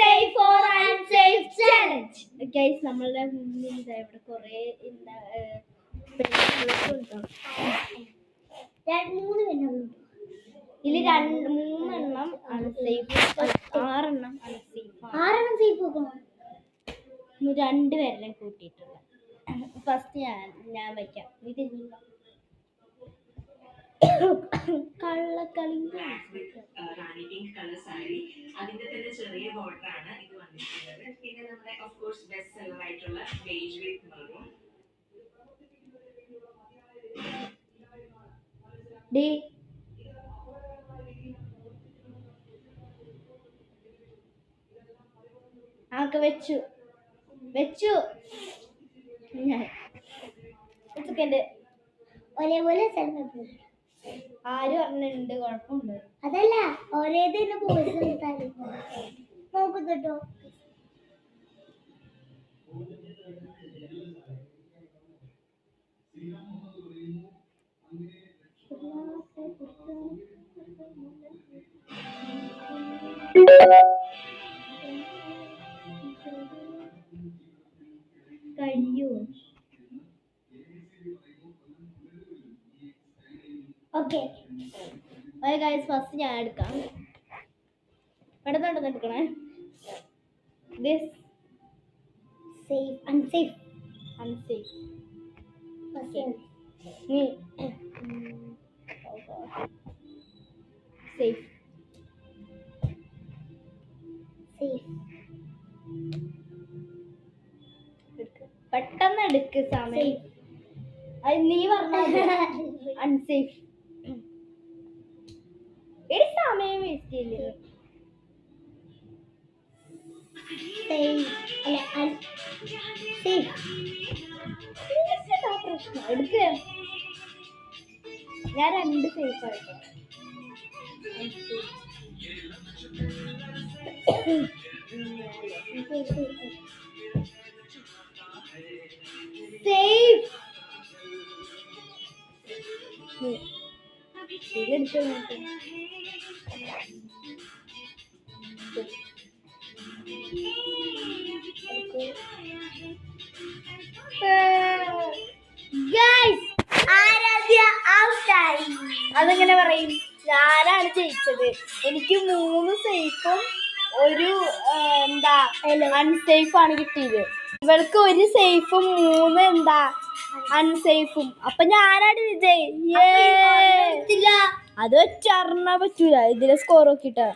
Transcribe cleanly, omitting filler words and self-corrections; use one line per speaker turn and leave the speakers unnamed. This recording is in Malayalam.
Safe or unsafe challenge. Guys, നമ്മളുടെ മുന്നിൽ ഇവിടെ കുറേ ഇതിൽ 3 അൺസേഫ്, 6 അൺസേഫ്, 2 പേരെ കൂട്ടിയിട്ടുള്ള. ഫസ്റ്റ് ഞാൻ വയ്ക്കാം. ഇത് കള്ളക്കളി.
റാണി പിങ്ക് കളർ സാരി, അതിന്റെ തന്നെ ചെറിയ ബോർഡർ ആണ് ഇത് വന്നിട്ടുള്ളത്. പിന്നെ നമ്മുടെ ഓഫ് കോഴ്സ് ബെസ്റ്റ് സെല്ലർ ആയിട്ടുള്ള ബേജ് വിത്ത് മെറൂൺ.
വെച്ചു ഒരേപോലെ ആര് പറഞ്ഞിട്ടുണ്ട്? കുഴപ്പമുണ്ട്. അതല്ല, ഒരേതന്നെ പോയി നോക്കും കേട്ടോ. കഴിയൂ. ഓക്കെ ഗൈസ്, ഫസ്റ്റ് ഞാൻ എടുക്കാം. പെട്ടെന്ന് എടുക്കണേ. ദിസ് സേഫ് അൺസേഫ് സേഫ് പെട്ടെന്ന് എടുക്ക്. സമയം അത് നീ പറഞ്ഞ അൺസേഫ്. സമയം വേസ്റ്റ് ചെയ്യില്ല. പ്രശ്നം എടുക്ക്. ഞാൻ 2 സേഫ് ആയിട്ടോ. സേഫ് ഇതെടുത്ത് നോക്കാം. അതെങ്ങനെ പറയും? ഞാനാണ് ജയിച്ചത്. എനിക്ക് 3 സേഫും 1 അൺസേഫ് ആണ് കിട്ടിയത്. ഇവൾക്ക് 1 സേഫും 3 അൺസേഫും. അപ്പൊ ഞാനാണ് വിജയ്. അത് വെച്ചറിഞ്ഞാ പറ്റൂല. ഇതിലെ സ്കോർ നോക്കിട്ടാ.